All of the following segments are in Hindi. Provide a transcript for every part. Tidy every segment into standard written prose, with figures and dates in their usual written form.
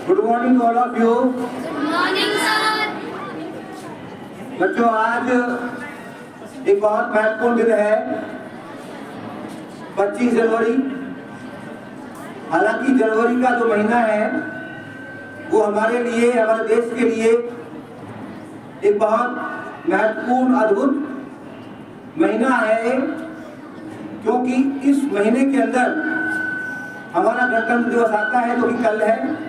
Good morning all of you. Morning sir. बच्चों, आज एक बहुत महत्वपूर्ण दिन है, 25 जनवरी। हालांकि जनवरी का जो महीना है वो हमारे लिए, हमारे देश के लिए एक बहुत महत्वपूर्ण, अद्भुत महीना है, क्योंकि इस महीने के अंदर हमारा गणतंत्र दिवस आता है, जो कि कल है,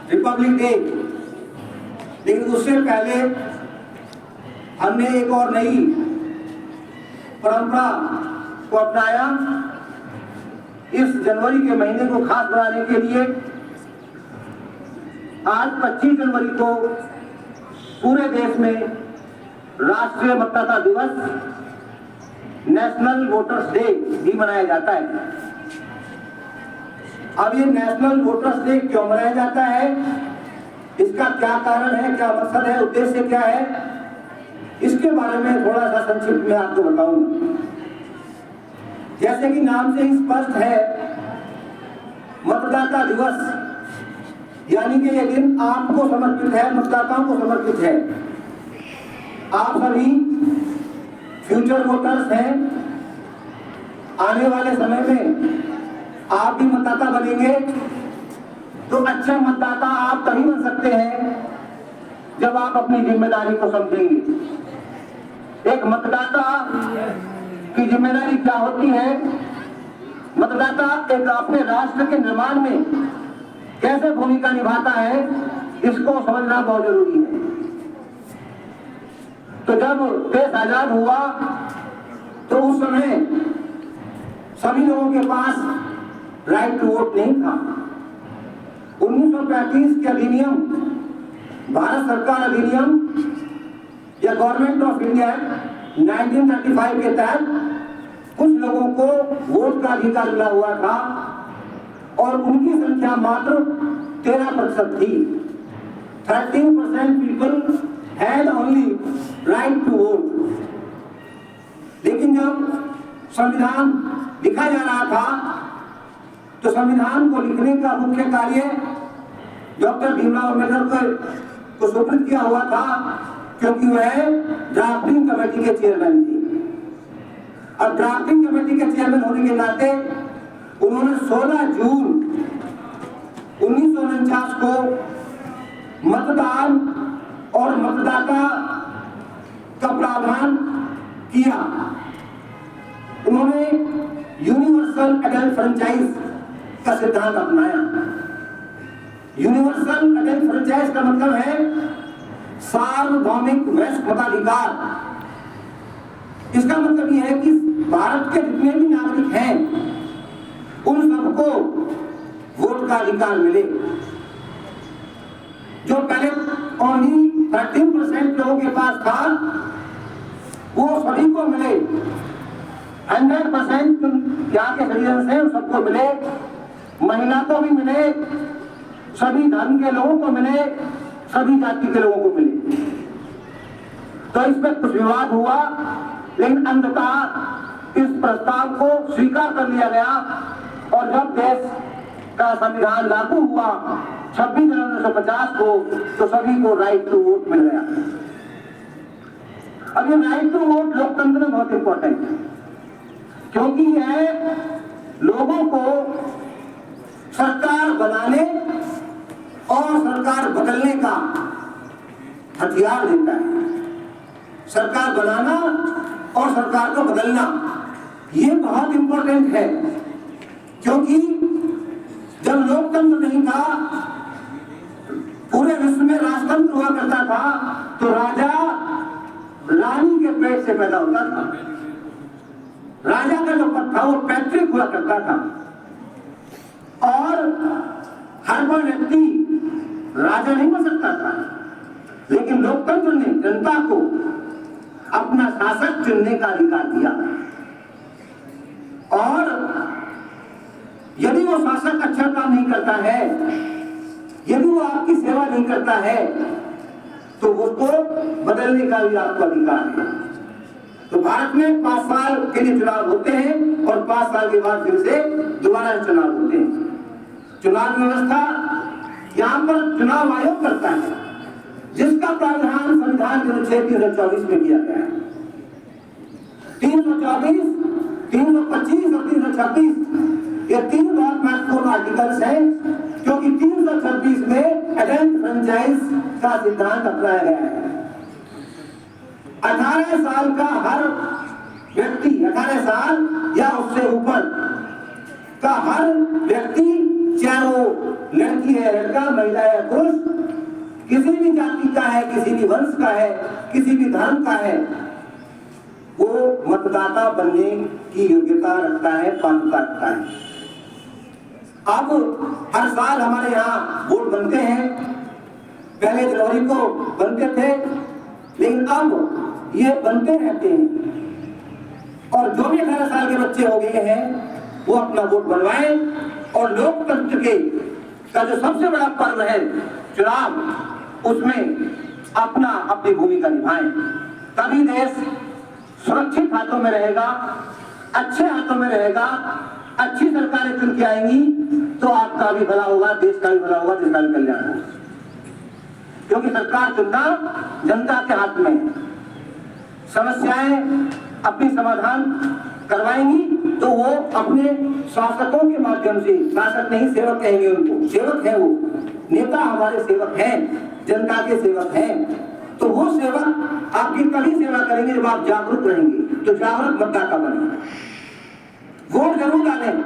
रिपब्लिक डे। लेकिन उससे पहले हमने एक और नई परंपरा को अपनाया। इस जनवरी के महीने को खास बनाने के लिए आज 25 जनवरी को पूरे देश में राष्ट्रीय मतदाता दिवस, नेशनल वोटर्स डे भी मनाया जाता है। अब ये नेशनल वोटर्स डे क्यों मनाया जाता है, इसका क्या कारण है, क्या मकसद है, उद्देश्य क्या है, इसके बारे में थोड़ा सा संक्षिप्त में आपको बताऊंगा। जैसे कि नाम से ही स्पष्ट है, मतदाता दिवस, यानी कि ये दिन आपको समर्पित है, मतदाताओं को समर्पित है। आप सभी फ्यूचर वोटर्स हैं। आने वाले समय में आप भी मतदाता बनेंगे, तो अच्छा मतदाता आप तभी बन सकते हैं जब आप अपनी जिम्मेदारी को समझेंगे। एक मतदाता की जिम्मेदारी क्या होती है, मतदाता एक अपने राष्ट्र के निर्माण में कैसे भूमिका निभाता है, इसको समझना बहुत जरूरी है। तो जब देश आजाद हुआ तो उस समय सभी लोगों के पास राइट टू वोट नहीं था। 1935 के अधिनियम, भारत सरकार अधिनियम या गवर्नमेंट ऑफ इंडिया 1935 के तहत कुछ लोगों को वोट का अधिकार मिला हुआ था और उनकी संख्या मात्र 13% थी। 13% people had only right to vote. लेकिन जब संविधान लिखा जा रहा था तो संविधान को लिखने का मुख्य कार्य डॉक्टर भीमराव अम्बेडकर को सुपुर्द किया हुआ था, क्योंकि वह ड्राफ्टिंग कमेटी के चेयरमैन थे। और ड्राफ्टिंग कमेटी के चेयरमैन होने के नाते उन्होंने 16 जून 1949 को मतदान और मतदाता का प्रावधान किया। उन्होंने यूनिवर्सल एडल्ट फ्रेंचाइज का सिद्धांत अपनाया। यूनिवर्सल एडल्ट फ्रेंचाइज का मतलब है सार्वभौमिक वयस्क मताधिकार। इसका मतलब यह है कि भारत के जितने भी नागरिक हैं उन सबको वोट का अधिकार मिले। जो पहले ओनली 13% लोगों के पास था, वो सभी को मिले। 100% यहाँ के सिटीजन हैं सबको मिले, महिला को भी मिले, सभी धर्म के लोगों को मिले, सभी जाति के लोगों को मिले। तो इस पर कुछ विवाद हुआ, लेकिन अंततः इस प्रस्ताव को स्वीकार कर लिया गया और जब देश का संविधान लागू हुआ 26 जनवरी 1950 को, तो सभी को राइट टू वोट मिल गया। अब ये राइट टू वोट लोकतंत्र में बहुत इंपॉर्टेंट है, क्योंकि यह लोगों को सरकार बनाने और सरकार बदलने का हथियार देता है। सरकार बनाना और सरकार को बदलना, ये बहुत इंपॉर्टेंट है, क्योंकि जब लोकतंत्र नहीं था, पूरे विश्व में राजतंत्र हुआ करता था, तो राजा रानी के पेट से पैदा होता था। राजा का जो पद था वो पैतृक हुआ करता था और हर कोई व्यक्ति राजा नहीं बन सकता था। लेकिन लोकतंत्र ने जनता को अपना शासक चुनने का अधिकार दिया और यदि वो शासक अच्छा काम नहीं करता है, यदि वो आपकी सेवा नहीं करता है, तो उसको बदलने का भी आपको अधिकार है। तो भारत में 5 साल के लिए चुनाव होते हैं और 5 साल के बाद फिर से दोबारा चुनाव होते हैं। चुनाव व्यवस्था यहाँ पर चुनाव आयोग करता है, जिसका प्रावधान संविधान के अनुच्छेद 324 में किया गया है। 324, 325 और 326 ये तीन बहुत महत्वपूर्ण आर्टिकल्स हैं, क्योंकि 326 में एडेंट फ्रेंचाइज का सिद्धांत अपनाया गया है। 18 साल का हर व्यक्ति, 18 साल या उससे ऊपर का हर व्यक्ति, चाहे वो लड़की है, लड़का, महिला है, पुरुष, किसी भी जाति का है, किसी भी वंश का है, किसी भी धर्म का है, वो मतदाता बनने की योग्यता रखता है, पात्रता रखता है। अब हर साल हमारे यहाँ वोट बनते हैं, पहले जनवरी को बनते थे, लेकिन अब ये बनते रहते हैं। और जो भी 18 साल के बच्चे हो गए हैं वो अपना वोट बनवाएं और लोकतंत्र के का जो सबसे बड़ा पर्व है चुनाव, उसमें अपनी भूमिका निभाएं। तभी देश सुरक्षित हाथों में रहेगा, अच्छे हाथों में रहेगा। अच्छी सरकारें चुन के आएंगी तो आपका भी भला होगा, देश का भी भला होगा, देश का भी कल्याण होगा। क्योंकि सरकार चुनना जनता के हाथ में है। समस्याएं अपनी समाधान करवाएंगी तो वो अपने शासकों के माध्यम से, शासक नहीं सेवक कहेंगे उनको, सेवक है वो, नेता हमारे सेवक हैं, जनता के सेवक हैं। तो वो सेवक आपकी तभी सेवा करेंगे जब आप जागरूक रहेंगे। तो जागरूक मतदाता बने, वोट जरूर डालें।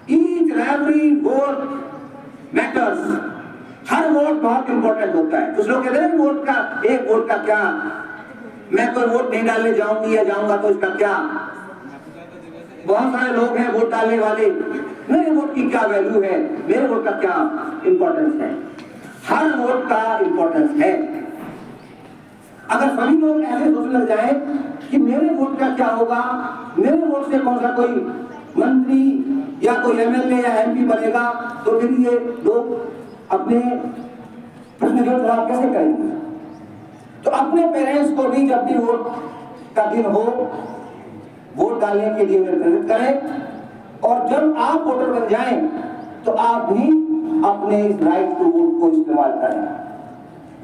Each and every vote matters. Her vote बहुत इंपॉर्टेंट होता है। कुछ लोग कहते हैं वोट का, एक वोट का क्या, मैं कोई वोट नहीं डालने जाऊंगी या जाऊंगा तो इसका क्या। बहुत सारे लोग हैं वोट डालने वाले, मेरे वोट की क्या वैल्यू है, मेरे वोट का क्या इंपॉर्टेंस है। हर वोट का इंपॉर्टेंस है। अगर सभी लोग ऐसे सोचने लग जाए कि मेरे वोट का क्या होगा, मेरे वोट से कौन सा कोई मंत्री या कोई एमएलए या एमपी बनेगा, तो फिर ये लोग अपने प्रश्न का जवाब कैसे करेंगे। तो अपने पेरेंट्स को भी जब भी वोट का दिन हो, वोट डालने के लिए प्रेरित करें। और जब आप वोटर बन जाएं तो आप भी अपने इस राइट टू वोट को इस्तेमाल करें,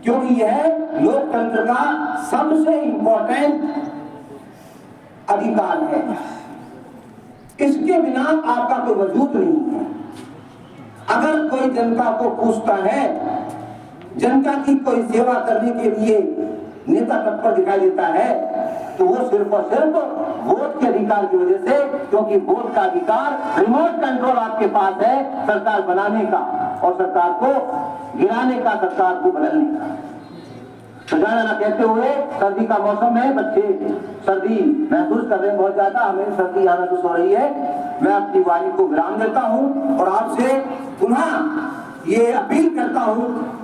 क्योंकि यह लोकतंत्र का सबसे इंपॉर्टेंट अधिकार है। इसके बिना आपका कोई वजूद नहीं है। अगर कोई जनता को पूछता है, जनता की कोई सेवा करने के लिए नेता तत्पर दिखाई देता है, तो वो सिर्फ और सिर्फ वोट के अधिकार की वजह से, क्योंकि वोट का अधिकार, रिमोट कंट्रोल आपके पास है सरकार बनाने का और सरकार को गिराने का, सरकार को बदलने का। तो जाना कहते हुए, सर्दी का मौसम है, बच्चे सर्दी महसूस कर रहे हैं बहुत ज्यादा, हमें सर्दी यहाँ महसूस हो रही है। मैं अपनी वाणी को विराम देता हूँ और आपसे पुनः ये अपील करता हूँ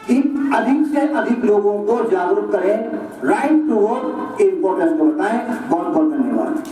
कि अधिक से अधिक लोगों को जागरूक करें, राइट टू वोट के इंपॉर्टेंस को बताएं। बहुत बहुत धन्यवाद।